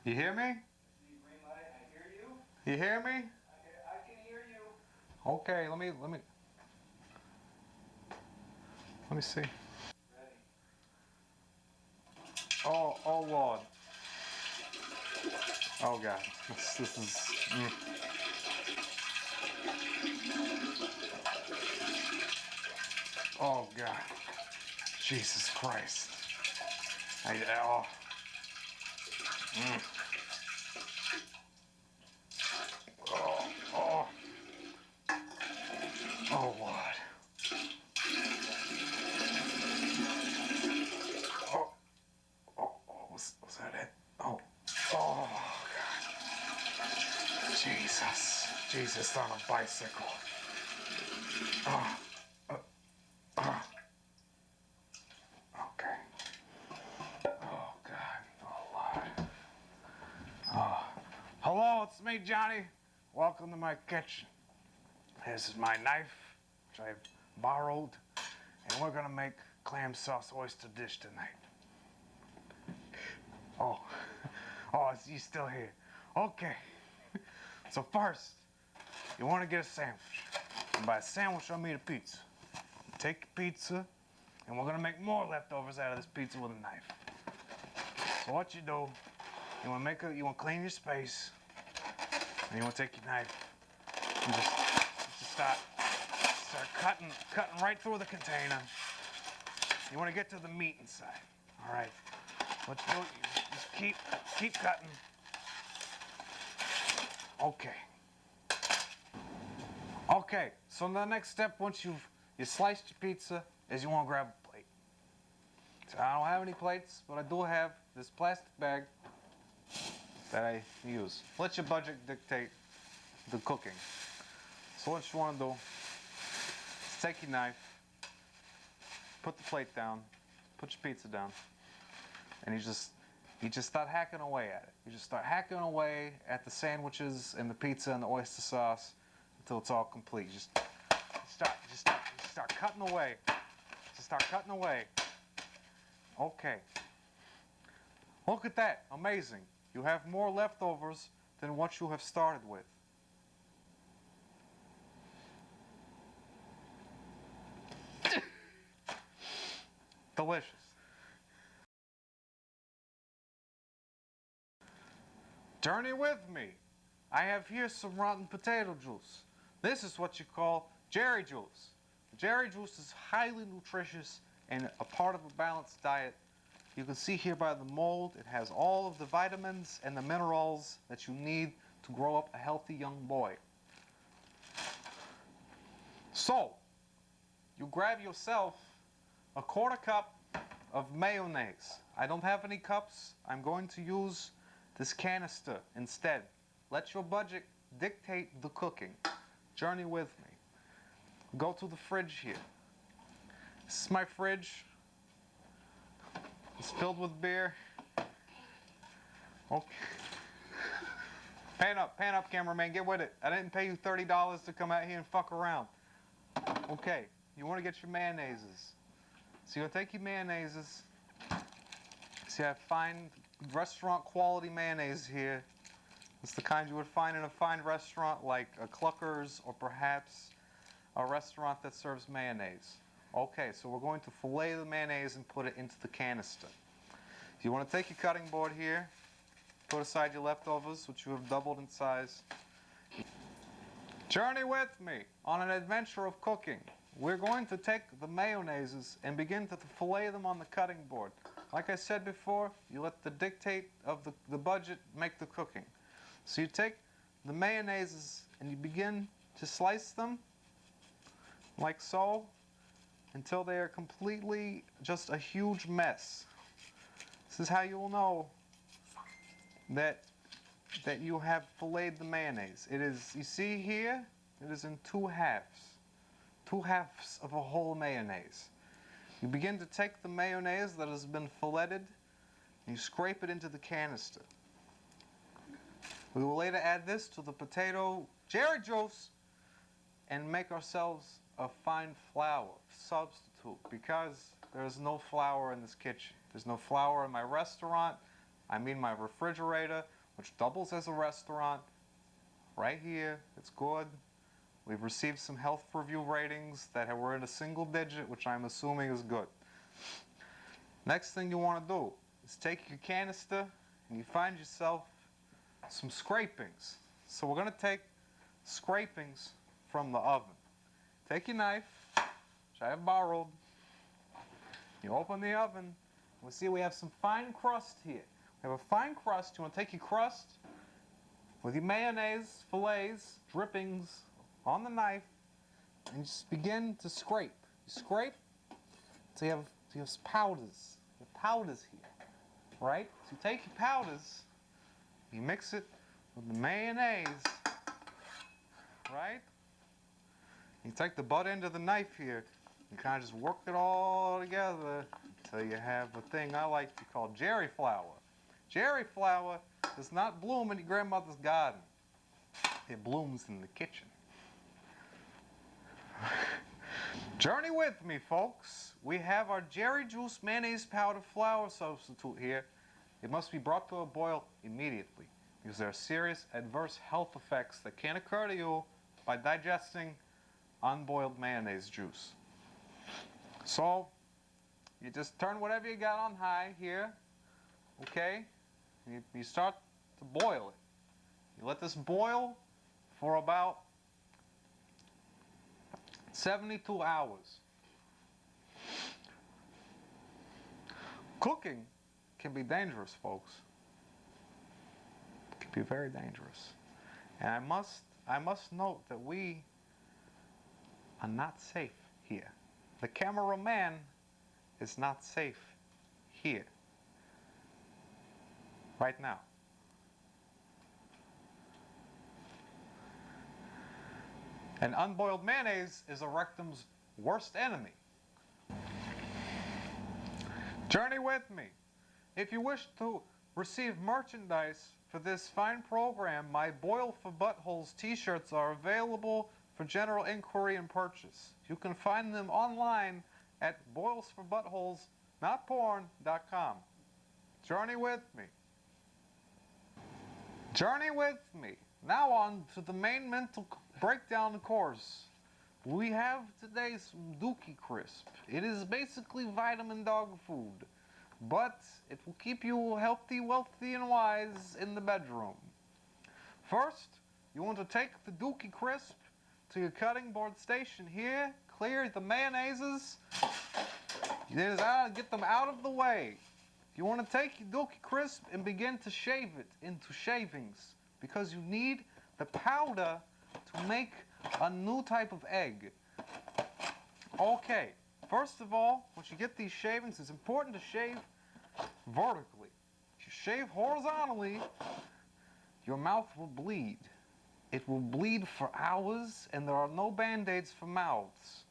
You hear me? Green light, I hear you. You hear me? I can hear you. Okay, let me see. Ready. Oh Lord. Oh God. This is. Oh God. Jesus Christ. Oh. Oh. Oh Lord. Oh. Oh. Was that it? Oh. Oh God. Jesus on a bicycle. Oh. Okay. Oh God. Oh Lord. Oh. Hello, it's me, Johnny. Welcome to my kitchen. This is my knife, which I've borrowed, and we're gonna make clam sauce oyster dish tonight. Oh, you still here? Okay. So first, you want to get a sandwich. And by a sandwich, I mean a pizza. Take your pizza, and we're gonna make more leftovers out of this pizza with a knife. So what you do, you want to clean your space, and you want to take your knife and just start cutting right through the container. You want to get to the meat inside. All right. What you do, you just keep cutting. Okay. Okay. So the next step, once you sliced your pizza, is you want to grab a plate. So I don't have any plates, but I do have this plastic bag that I use. Let your budget dictate the cooking. So what you want to do is take your knife, put the plate down, put your pizza down, and you just start hacking away at it. You just start hacking away at the sandwiches and the pizza and the oyster sauce until it's all complete. Just start cutting away. Just start cutting away. Okay. Look at that. Amazing. You have more leftovers than what you have started with. Delicious. Journey with me. I have here some rotten potato juice. This is what you call jerry juice. Jerry juice is highly nutritious and a part of a balanced diet. You can see here by the mold, it has all of the vitamins and the minerals that you need to grow up a healthy young boy. So, you grab yourself a quarter cup of mayonnaise. I don't have any cups. I'm going to use this canister instead. Let your budget dictate the cooking. Journey with me. Go to the fridge here. This is my fridge. It's filled with beer. Okay. Pan up, cameraman. Get with it. I didn't pay you $30 to come out here and fuck around. Okay, you want to get your mayonnaises. So you're going to take your mayonnaises. See, I have fine restaurant quality mayonnaise here. It's the kind you would find in a fine restaurant like a Clucker's or perhaps a restaurant that serves mayonnaise. Okay, so we're going to fillet the mayonnaise and put it into the canister. You want to take your cutting board here, put aside your leftovers, which you have doubled in size. Journey with me on an adventure of cooking. We're going to take the mayonnaises and begin to fillet them on the cutting board. Like I said before, you let the dictate of the budget make the cooking. So you take the mayonnaises and you begin to slice them like so until they are completely just a huge mess. This is how you will know that you have filleted the mayonnaise. It is, you see here, it is in two halves. Two halves of a whole mayonnaise. You begin to take the mayonnaise that has been filleted and you scrape it into the canister. We will later add this to the potato jerry juice and make ourselves a fine flour substitute because there is no flour in this kitchen. There's no flour in my restaurant, I mean my refrigerator, which doubles as a restaurant. Right here, it's good. We've received some health review ratings that were in a single digit, which I'm assuming is good. Next thing you want to do is take your canister and you find yourself some scrapings. So we're going to take scrapings from the oven. Take your knife, which I have borrowed. You open the oven. We see we have some fine crust here. We have a fine crust. You want to take your crust with your mayonnaise, fillets, drippings on the knife, and just begin to scrape. You scrape so you have powders. You have powders here, right? So you take your powders, you mix it with the mayonnaise, right? You take the butt end of the knife here, and kind of just work it all together until you have a thing I like to call Jerry flower. Jerry flower does not bloom in your grandmother's garden. It blooms in the kitchen. Journey with me, folks. We have our Jerry juice mayonnaise powder flour substitute here. It must be brought to a boil immediately because there are serious adverse health effects that can occur to you by digesting unboiled mayonnaise juice. So, you just turn whatever you got on high here, okay? You start to boil it. You let this boil for about 72 hours. Cooking can be dangerous, folks. It can be very dangerous. And I must note that we are not safe here. The cameraman is not safe here. Right now. And unboiled mayonnaise is a rectum's worst enemy. Journey with me. If you wish to receive merchandise for this fine program, my Boil for Buttholes t-shirts are available for general inquiry and purchase. You can find them online at boilsforbuttholes.notporn.com. Journey with me. Journey with me. Now on to the main mental breakdown course. We have today some Dookie Crisp. It is basically vitamin dog food, but it will keep you healthy, wealthy, and wise in the bedroom. First, you want to take the Dookie Crisp to your cutting board station here, clear the mayonnaises, get them out of the way. You want to take your Dookie Crisp and begin to shave it into shavings because you need the powder to make a new type of egg. Okay, first of all, once you get these shavings, it's important to shave vertically. If you shave horizontally, your mouth will bleed. It will bleed for hours, and there are no band-aids for mouths.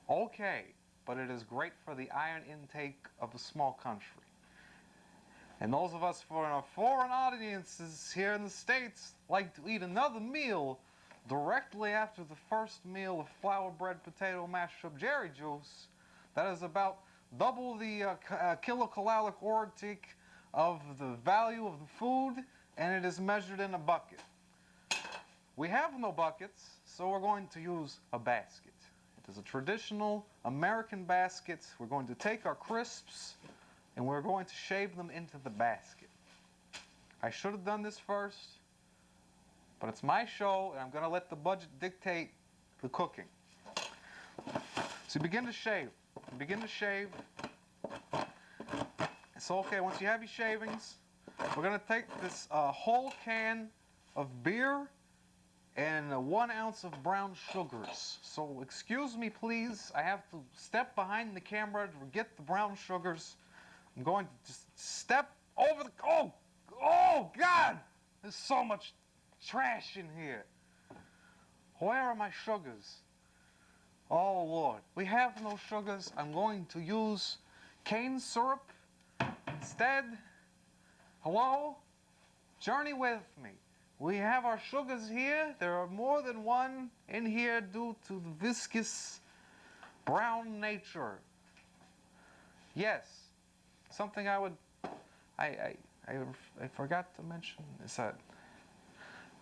Okay, but it is great for the iron intake of a small country. And those of us for our foreign audiences here in the States like to eat another meal directly after the first meal of flour bread, potato, mashed up Jerry juice. That is about double the kilocaloric intake of the value of the food, and it is measured in a bucket. We have no buckets, so we're going to use a basket. It is a traditional American basket. We're going to take our crisps and we're going to shave them into the basket. I should have done this first, but it's my show and I'm going to let the budget dictate the cooking. So you begin to shave. You begin to shave. It's okay, once you have your shavings, we're going to take this whole can of beer and 1 ounce of brown sugars. So excuse me please, I have to step behind the camera to get the brown sugars. I'm going to just step over the, oh God, there's so much trash in here. Where are my sugars? Oh Lord, we have no sugars. I'm going to use cane syrup instead. Hello? Journey with me. We have our sugars here. There are more than one in here due to the viscous brown nature. Yes, something I I forgot to mention is that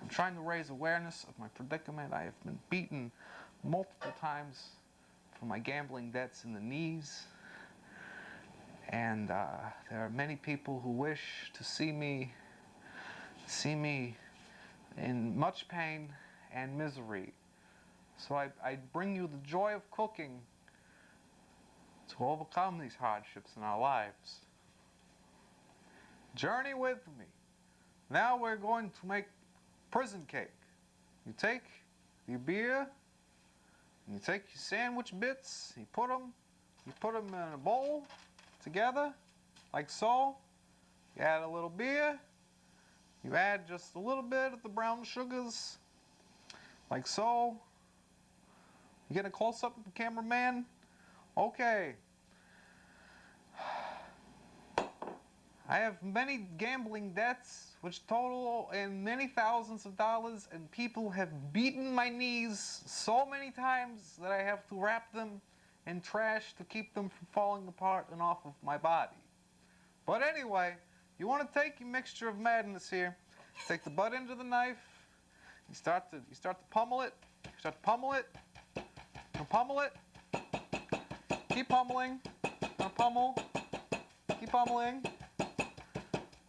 I'm trying to raise awareness of my predicament. I have been beaten multiple times for my gambling debts in the knees. And there are many people who wish to see me in much pain and misery. So I bring you the joy of cooking to overcome these hardships in our lives. Journey with me. Now we're going to make prison cake. You take your beer, and you take your sandwich bits, you put them in a bowl together, like so. You add a little beer, you add just a little bit of the brown sugars, like so. You get a close-up of the cameraman? Okay. I have many gambling debts, which total in many thousands of dollars, and people have beaten my knees so many times that I have to wrap them in trash to keep them from falling apart and off of my body. But anyway, you want to take your mixture of madness here. Take the butt end of the knife. You start to pummel it. You start to pummel it. You pummel it. Keep pummeling. Pummel. Keep pummeling.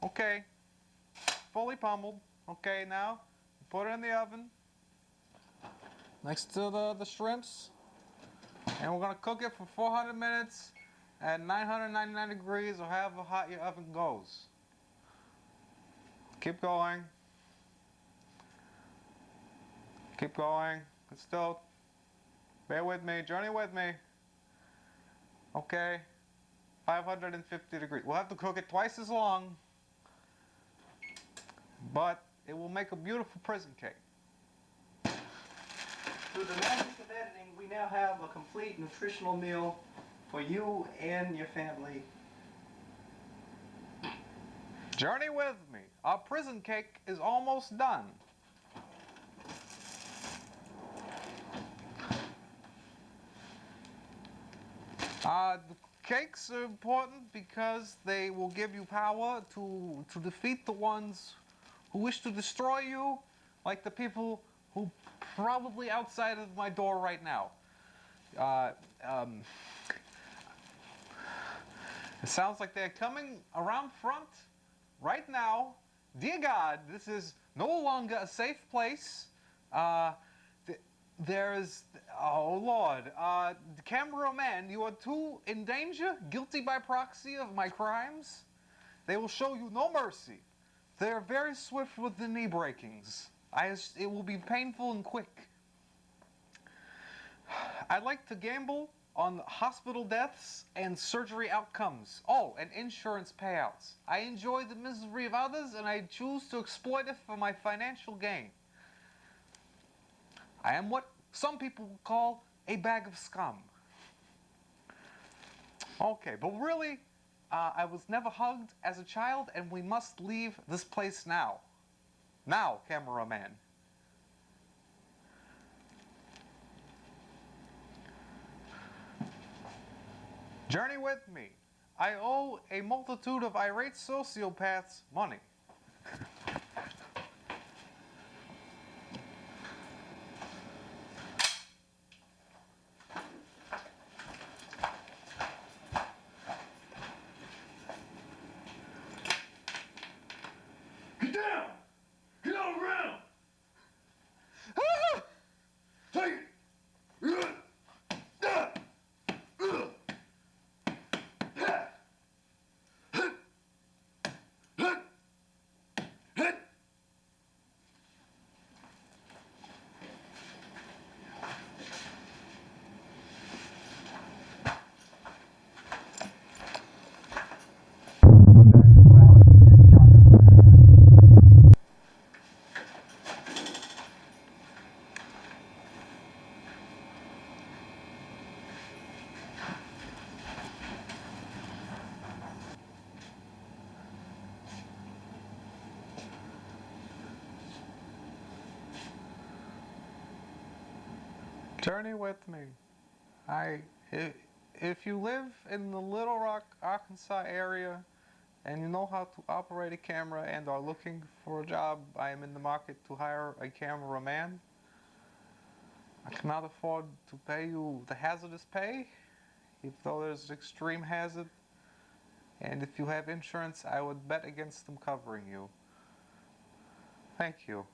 Okay, fully pummeled. Okay, now put it in the oven next to the shrimps, and we're gonna cook it for 400 minutes at 999 degrees, or however hot your oven goes. Keep going. Keep going. It's still. Bear with me. Journey with me. Okay. 550 degrees. We'll have to cook it twice as long, but it will make a beautiful prison cake. Through the magic of editing, we now have a complete nutritional meal for you and your family. Journey with me. Our prison cake is almost done. The cakes are important because they will give you power to defeat the ones who wish to destroy you, like the people who probably outside of my door right now. It sounds like they're coming around front right now. Dear God, this is no longer a safe place. There's, oh Lord, cameraman, you are too in danger, guilty by proxy of my crimes. They will show you no mercy. They are very swift with the knee breakings. It will be painful and quick. I'd like to gamble on hospital deaths and surgery outcomes. Oh, and insurance payouts. I enjoy the misery of others, and I choose to exploit it for my financial gain. I am what some people would call a bag of scum. Okay, but really, I was never hugged as a child, and we must leave this place now. Now, cameraman. Journey with me. I owe a multitude of irate sociopaths money. Get down! Get on the ground! Ah! Take it! Journey with me. If you live in the Little Rock, Arkansas area, and you know how to operate a camera and are looking for a job, I am in the market to hire a cameraman. I cannot afford to pay you the hazardous pay, even though there's extreme hazard. And if you have insurance, I would bet against them covering you. Thank you.